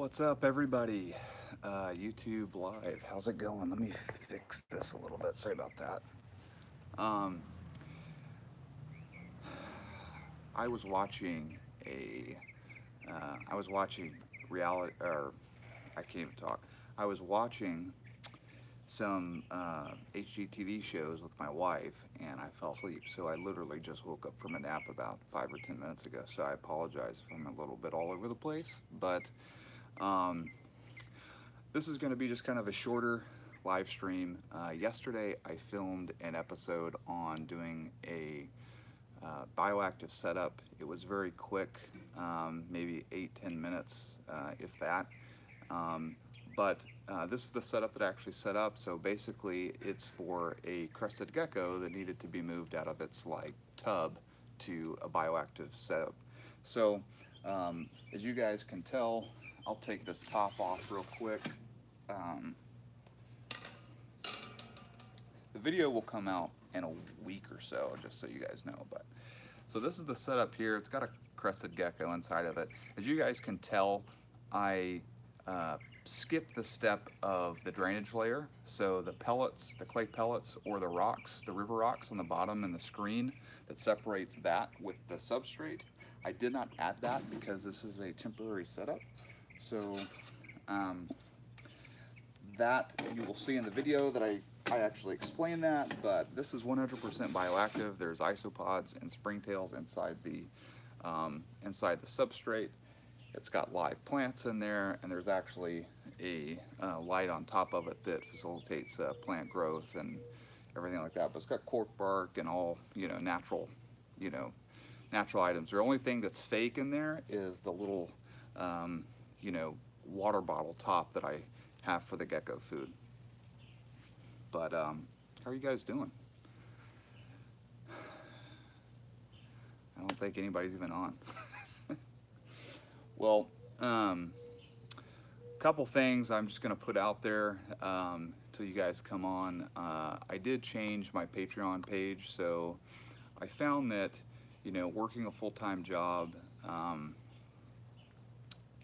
What's up, everybody? YouTube Live. How's it going? Let me fix this a little bit. Sorry about that. Um, I was watching a. I was watching reality, or I can't even talk. I was watching some HGTV shows with my wife, and I fell asleep. So I literally just woke up from a nap about 5 or 10 minutes ago. So I apologize if I'm a little bit all over the place, but. Um, This is going to be just kind of a shorter live stream. Yesterday, I filmed an episode on doing a bioactive setup. It was very quick, maybe 8-10 minutes, if that. But this is the setup that I actually set up. So basically, it's for a crested gecko that needed to be moved out of its like tub to a bioactive setup. So as you guys can tell, I'll take this top off real quick. Um, the video will come out in a week or so, just so you guys know. But so this is the setup here. It's got a crested gecko inside of it. As you guys can tell, I skipped the step of the drainage layer. So the pellets, the clay pellets, or the rocks, the river rocks on the bottom and the screen that separates that with the substrate. I did not add that because this is a temporary setup. So that you will see in the video that I actually explain that, but this is 100% bioactive. There's isopods and springtails inside the substrate. It's got live plants in there, and there's actually a light on top of it that facilitates plant growth and everything like that. But it's got cork bark and all natural items. The only thing that's fake in there is the little water bottle top that I have for the gecko food. But how are you guys doing? I don't think anybody's even on. Well, couple things I'm just gonna put out there till you guys come on. I did change my Patreon page, so I found that working a full-time job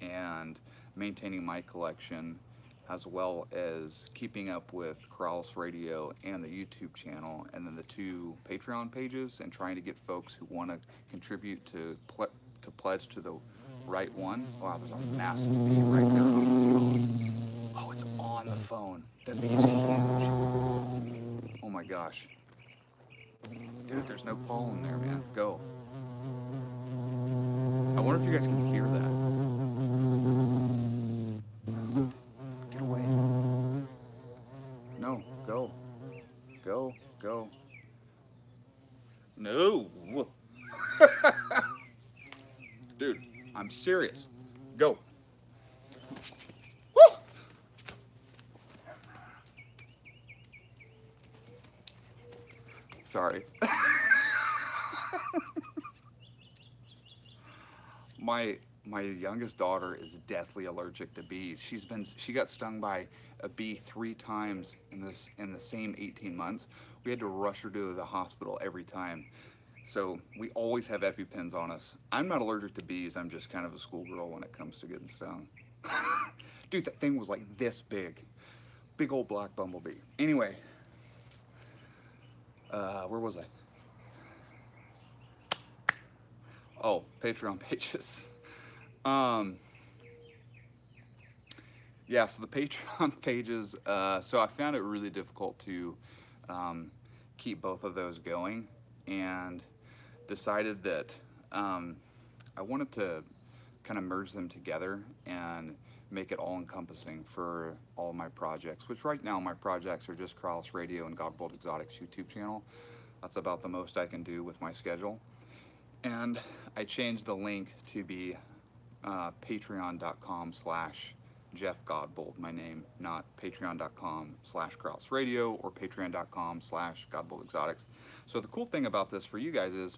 and maintaining my collection, as well as keeping up with Corrales Radio and the YouTube channel, and then the two Patreon pages, and trying to get folks who want to contribute to pledge to the right one. Wow, there's a massive bee right there on the phone. Oh, it's on the phone. That bee's huge. Oh my gosh. Dude, there's no pollen there, man. Go. I wonder if you guys can hear that. Get away. No, go. Go, go. No. Dude, I'm serious. Go. Woo! Sorry. My youngest daughter is deathly allergic to bees. She got stung by a bee 3 times in the same 18 months. We had to rush her to the hospital every time. So we always have EpiPens on us. I'm not allergic to bees. I'm just kind of a schoolgirl when it comes to getting stung. Dude, that thing was like this big. Big old black bumblebee. Anyway, where was I? Oh, Patreon pages. Yeah, so the Patreon pages, so I found it really difficult to keep both of those going, and decided that I wanted to kind of merge them together and make it all-encompassing for all of my projects, which right now my projects are just Corrales Radio and Godbold Exotics YouTube channel. That's about the most I can do with my schedule. And I changed the link to be patreon.com/Jeff Godbold, my name, not patreon.com/Corrales Radio or patreon.com/Godbold Exotics. So the cool thing about this for you guys is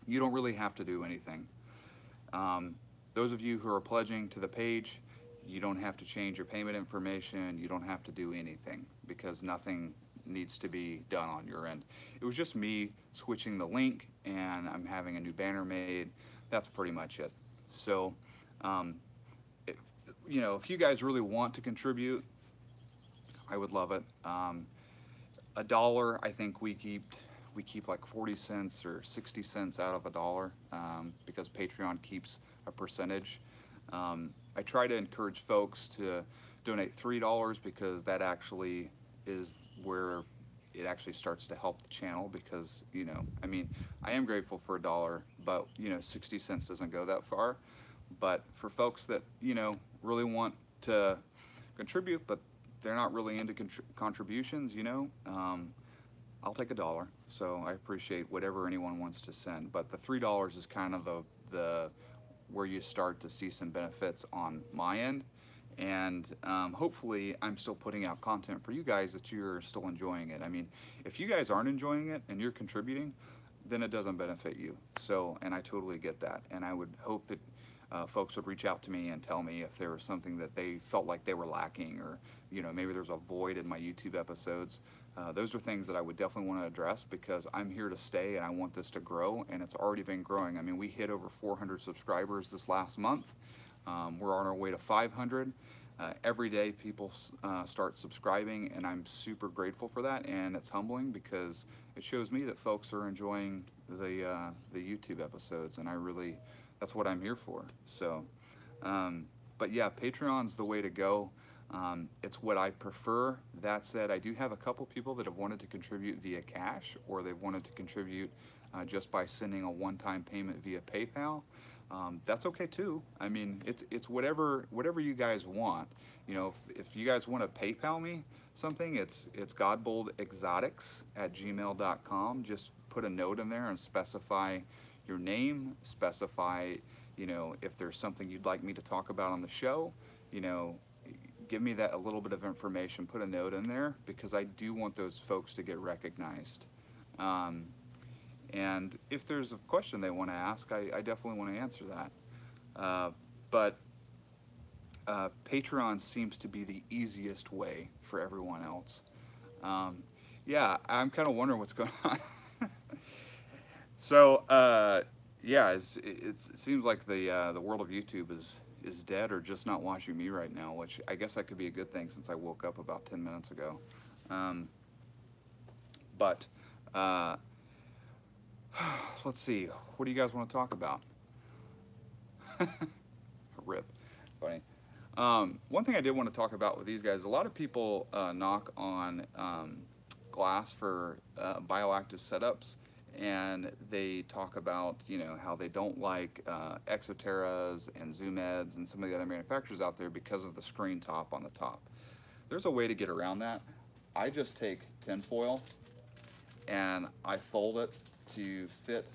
you don't really have to do anything. Those of you who are pledging to the page, you don't have to change your payment information. You don't have to do anything because nothing needs to be done on your end. It was just me switching the link, and I'm having a new banner made. That's pretty much it. So you know, if you guys really want to contribute, I would love it. A dollar, I think we keep like 40 cents or 60 cents out of a dollar, because Patreon keeps a percentage. I try to encourage folks to donate $3 because that actually is where it actually starts to help the channel, because, you know, I mean, I am grateful for a dollar, but, you know, 60 cents doesn't go that far. But for folks that, you know, really want to contribute, but they're not really into contributions, you know, I'll take a dollar. So I appreciate whatever anyone wants to send. But the $3 is kind of the where you start to see some benefits on my end. And hopefully I'm still putting out content for you guys that you're still enjoying it. I mean, if you guys aren't enjoying it and you're contributing, then it doesn't benefit you. So, and I totally get that. And I would hope that folks would reach out to me and tell me if there was something that they felt like they were lacking, or, you know, maybe there's a void in my YouTube episodes. Those are things that I would definitely want to address, because I'm here to stay and I want this to grow, and it's already been growing. I mean, we hit over 400 subscribers this last month. We're on our way to 500. Every day people start subscribing, and I'm super grateful for that, and it's humbling because it shows me that folks are enjoying the YouTube episodes, and that's what I'm here for. So, but yeah, Patreon's the way to go. It's what I prefer. That said, I do have a couple people that have wanted to contribute via cash, or they've wanted to contribute just by sending a one-time payment via PayPal. That's okay too. I mean, it's whatever you guys want. You know, if you guys want to PayPal me something, it's godboldexotics@gmail.com. Just put a note in there and specify your name, specify, you know, if there's something you'd like me to talk about on the show, you know, give me that a little bit of information, put a note in there, because I do want those folks to get recognized. And if there's a question they want to ask, I definitely want to answer that. But Patreon seems to be the easiest way for everyone else. Yeah, I'm kind of wondering what's going on. So, yeah, it seems like the world of YouTube is dead, or just not watching me right now, which I guess that could be a good thing since I woke up about 10 minutes ago. But let's see, what do you guys want to talk about? Rip. Funny. One thing I did want to talk about with these guys, a lot of people knock on glass for bioactive setups, and they talk about, you know, how they don't like Exoterras and Zoom Eds and some of the other manufacturers out there because of the screen top on the top. There's a way to get around that. I just take tinfoil and I fold it to fit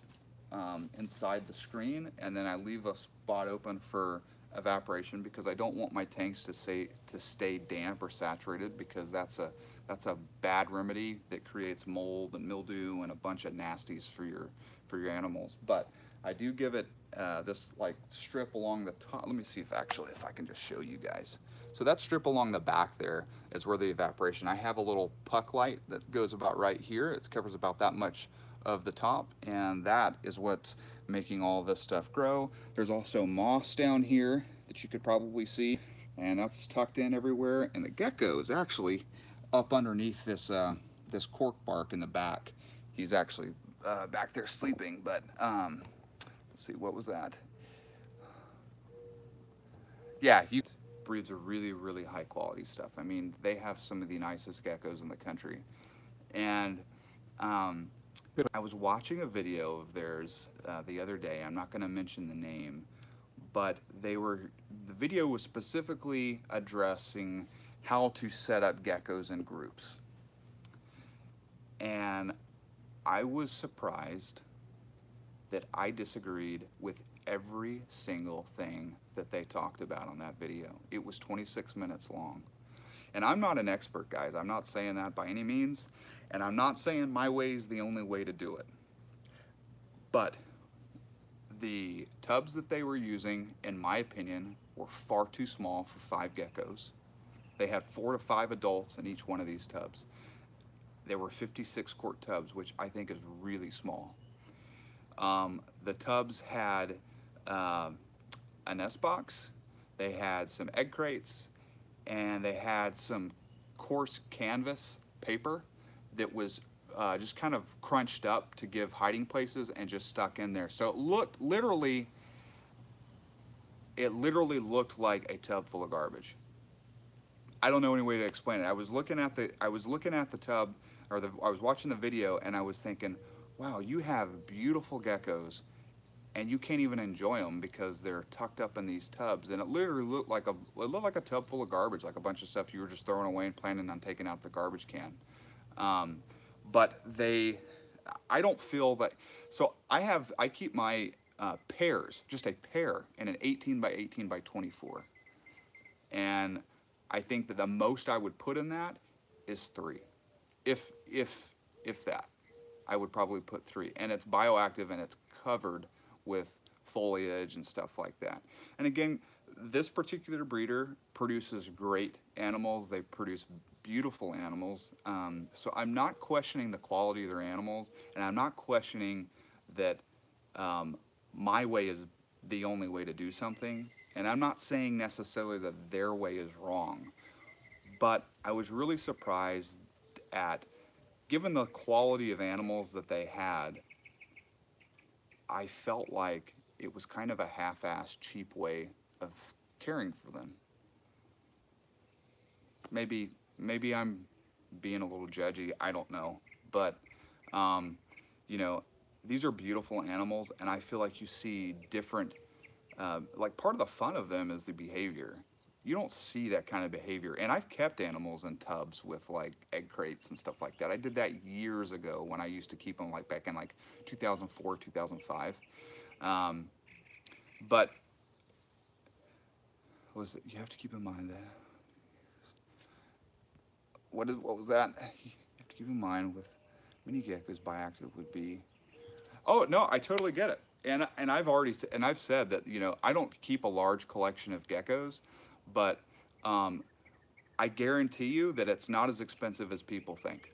inside the screen, and then I leave a spot open for evaporation, because I don't want my tanks to stay damp or saturated, because that's a bad remedy that creates mold and mildew and a bunch of nasties for your animals. But I do give it this like strip along the top. Let me see if I can just show you guys. So that strip along the back there is where the evaporation. I have a little puck light that goes about right here. It covers about that much of the top, and that is what's making all this stuff grow. There's also moss down here that you could probably see, and that's tucked in everywhere. And the gecko is actually up underneath this this cork bark in the back. He's actually back there sleeping. But let's see, what was that? Yeah, breeds are really high quality stuff. I mean, they have some of the nicest geckos in the country. And I was watching a video of theirs the other day. I'm not going to mention the name, but the video was specifically addressing how to set up geckos in groups. And I was surprised that I disagreed with every single thing that they talked about on that video. It was 26 minutes long. And I'm not an expert, guys. I'm not saying that by any means. And I'm not saying my way is the only way to do it. But the tubs that they were using, in my opinion, were far too small for 5 geckos. They had 4 to 5 adults in each one of these tubs. They were 56 quart tubs, which I think is really small. The tubs had an S box they had some egg crates, and they had some coarse canvas paper that was just kind of crunched up to give hiding places and just stuck in there. So it looked literally, it literally looked like a tub full of garbage. I don't know any way to explain it. I was looking at the tub, or I was watching the video, and I was thinking, wow, you have beautiful geckos, and you can't even enjoy them because they're tucked up in these tubs. And it literally looked like a tub full of garbage, like a bunch of stuff you were just throwing away and planning on taking out the garbage can. But I don't feel that. So I keep my pairs, just a pair, in an 18 by 18 by 24, and I think that the most I would put in that is 3, if that. I would probably put 3, and it's bioactive and it's covered with foliage and stuff like that. And again, this particular breeder produces great animals. They produce beautiful animals. So I'm not questioning the quality of their animals, and I'm not questioning that my way is the only way to do something. And I'm not saying necessarily that their way is wrong. But I was really surprised at, given the quality of animals that they had, I felt like it was kind of a half-assed, cheap way of caring for them. Maybe I'm being a little judgy, I don't know. But, you know, these are beautiful animals, and I feel like you see different, like part of the fun of them is the behavior. You don't see that kind of behavior. And I've kept animals in tubs with like egg crates and stuff like that. I did that years ago when I used to keep them like back in like 2004, 2005. But what was it? You have to keep in mind that, what was that? You have to keep in mind with mini geckos, bioactive would be, oh no, I totally get it. And I've said that, you know, I don't keep a large collection of geckos, but I guarantee you that it's not as expensive as people think.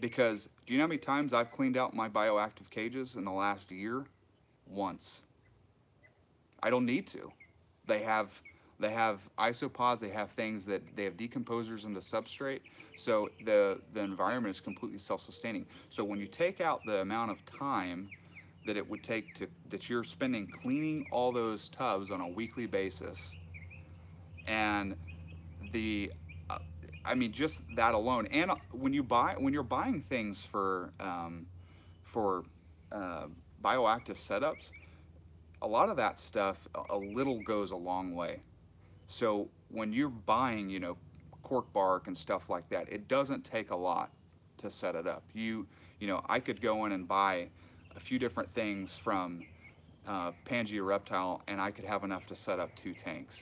Because do you know how many times I've cleaned out my bioactive cages in the last year? Once. I don't need to. They have isopods, they have things that they have decomposers in the substrate, so the environment is completely self-sustaining. So when you take out the amount of time that it would take that you're spending cleaning all those tubs on a weekly basis, and I mean, just that alone. And when you're buying things for bioactive setups, a lot of that stuff, a little goes a long way. So when you're buying, you know, cork bark and stuff like that, it doesn't take a lot to set it up. You know, I could go in and buy a few different things from Pangea Reptile, and I could have enough to set up 2 tanks.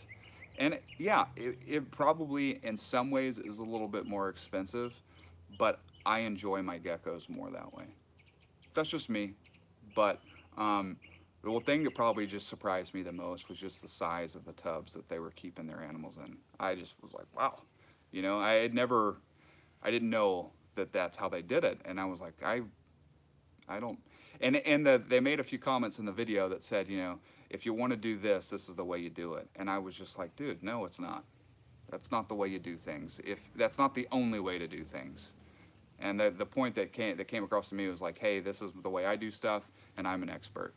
And yeah, it probably in some ways is a little bit more expensive, but I enjoy my geckos more that way. That's just me. But the thing that probably just surprised me the most was just the size of the tubs that they were keeping their animals in. I just was like, wow. You know, I didn't know that that's how they did it. And I was like, I don't, and they made a few comments in the video that said, you know, if you want to do this, this is the way you do it. And I was just like, dude, no, it's not. That's not the way you do things. That's not the only way to do things. And the point that came across to me was like, hey, this is the way I do stuff, and I'm an expert.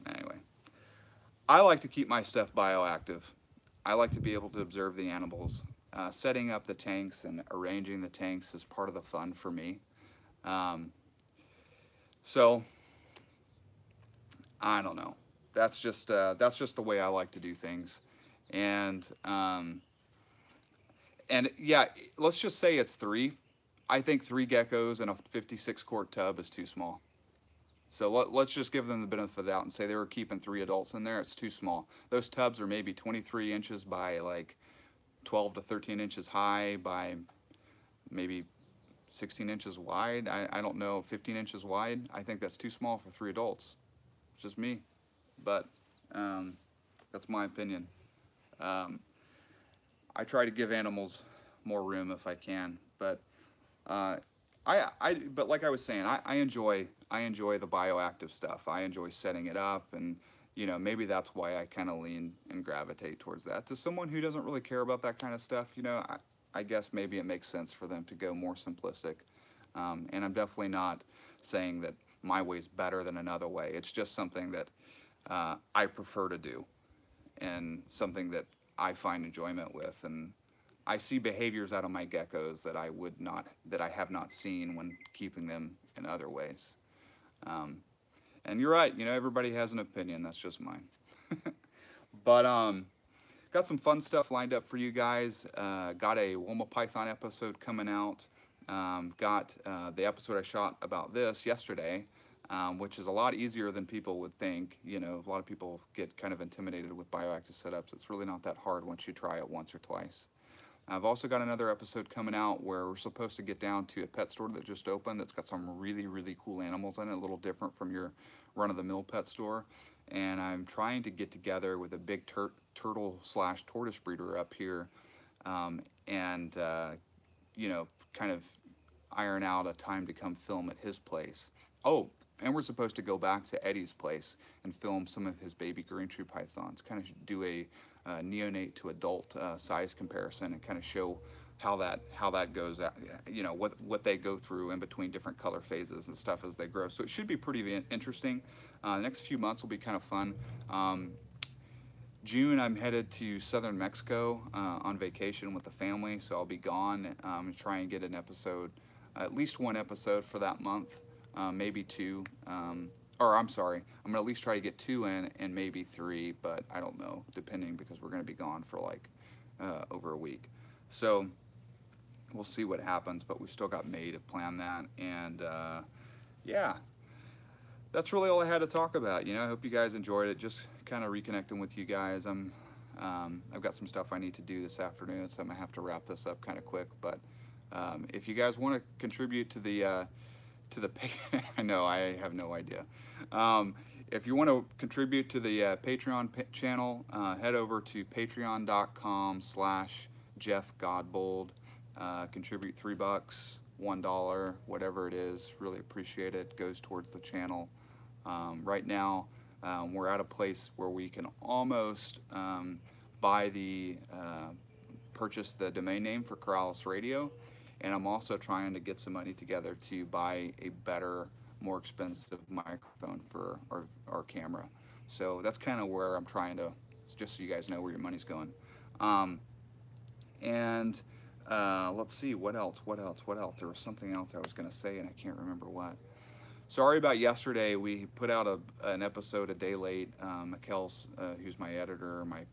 Anyway, I like to keep my stuff bioactive. I like to be able to observe the animals. Setting up the tanks and arranging the tanks is part of the fun for me. So, I don't know. That's just the way I like to do things. And yeah, let's just say it's 3. I think 3 geckos in a 56 quart tub is too small. So let's just give them the benefit of the doubt and say they were keeping 3 adults in there. It's too small. Those tubs are maybe 23 inches by like 12 to 13 inches high by maybe 16 inches wide. I don't know, 15 inches wide. I think that's too small for 3 adults. It's just me. But that's my opinion. I try to give animals more room if I can. But but like I was saying, I enjoy the bioactive stuff. I enjoy setting it up and you know, maybe that's why I kind of lean and gravitate towards that. To someone who doesn't really care about that kind of stuff, you know, I guess maybe it makes sense for them to go more simplistic. And I'm definitely not saying that my way's better than another way. It's just something that I prefer to do, and something that I find enjoyment with. And I see behaviors out of my geckos that I have not seen when keeping them in other ways. And you're right, you know, everybody has an opinion. That's just mine. But got some fun stuff lined up for you guys. Got a Wilma Python episode coming out. Got the episode I shot about this yesterday, which is a lot easier than people would think. You know, a lot of people get kind of intimidated with bioactive setups. It's really not that hard once you try it once or twice. I've also got another episode coming out where we're supposed to get down to a pet store that just opened that's got some really, really cool animals in it, a little different from your run-of-the-mill pet store. And I'm trying to get together with a big turtle/tortoise breeder up here, and you know, kind of iron out a time to come film at his place. Oh, and we're supposed to go back to Eddie's place and film some of his baby green tree pythons, kind of do a neonate to adult size comparison, and kind of show how that goes, you know, what they go through in between different color phases and stuff as they grow. So it should be pretty interesting. The next few months will be kind of fun. June, I'm headed to southern Mexico on vacation with the family, so I'll be gone. Try and get an episode, at least one episode for that month, maybe two. Or I'm sorry, I'm gonna at least try to get 2 in and maybe 3, but I don't know, depending, because we're gonna be gone for like over a week. So we'll see what happens, but we've still got May to plan that. And yeah, that's really all I had to talk about. You know, I hope you guys enjoyed it. Just kind of reconnecting with you guys. I've got some stuff I need to do this afternoon, so I'm gonna have to wrap this up kind of quick. But if you guys want to contribute to the I know, I have no idea. If you want to contribute to the Patreon channel, head over to patreon.com/JeffGodbold. Contribute $3, $1, whatever it is. Really appreciate it. Goes towards the channel. Right now, we're at a place where we can almost purchase the domain name for Corrales Radio. And I'm also trying to get some money together to buy a better, more expensive microphone for our camera. So that's kind of where I'm trying to, just so you guys know where your money's going. Let's see, what else? There was something else I was going to say and I can't remember what. Sorry about yesterday. We put out an episode a day late. Mikkel's, who's my editor, my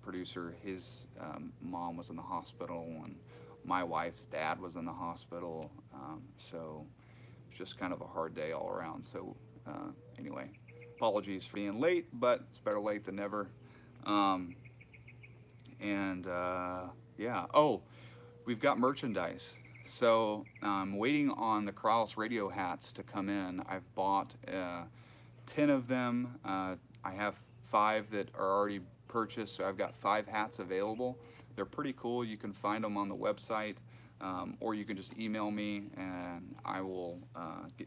producer, his mom was in the hospital, and my wife's dad was in the hospital, so it's just kind of a hard day all around. So anyway, apologies for being late, but it's better late than never. Yeah, oh, we've got merchandise. So I'm waiting on the Corrales Radio hats to come in. I've bought 10 of them. I have 5 that are already purchased, so I've got 5 hats available. They're pretty cool. You can find them on the website, or you can just email me and I will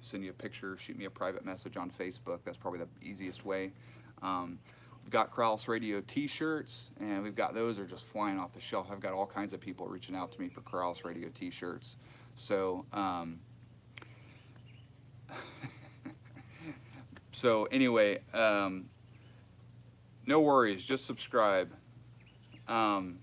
send you a picture, shoot me a private message on Facebook. That's probably the easiest way. We've got Corrales Radio t-shirts, and we've got those are just flying off the shelf. I've got all kinds of people reaching out to me for Corrales Radio t-shirts. So, so anyway, no worries, just subscribe. But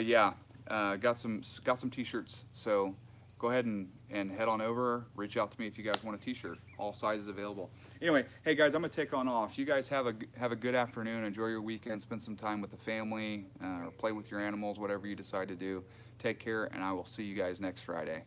yeah, got some t-shirts, so go ahead and head on over, reach out to me if you guys want a t-shirt. All sizes available. Anyway, hey guys, I'm gonna take on off. You guys have a good afternoon, enjoy your weekend, spend some time with the family, or play with your animals, whatever you decide to do. Take care, and I will see you guys next Friday.